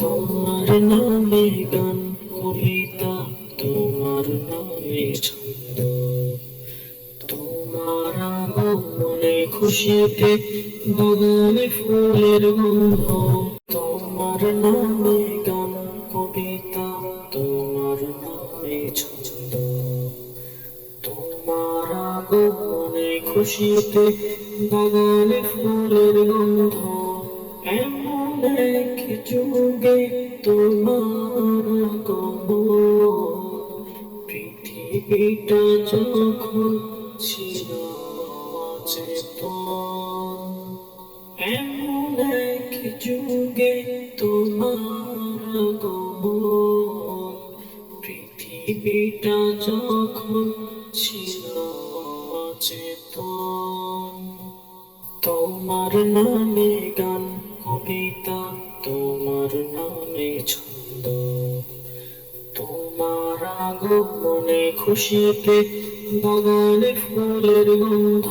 তোমার নামে গান কবিতা, তোমার নামে ছন্দ, তোমার আগমনে খুশিতে বাগানে ফুলের গন্ধ। তোমার নামে গান কবিতা, তোমার নামে ছন্দ, তোমার আগমনে খুশিতে বাগানে ফুলের গন্ধ। এমন এক যুগে তোমার আগমন, পৃথিবীটা যখন ছিল অচেতন। এমন এক যুগে তোমার আগমন, পৃথিবীটা যখন ছিল অচেতন। তোমার নামে গান কবিতা, তোমার নামে ছন্দ, তোমার আগমনে খুশিতে বাগানে ফুলের গন্ধ।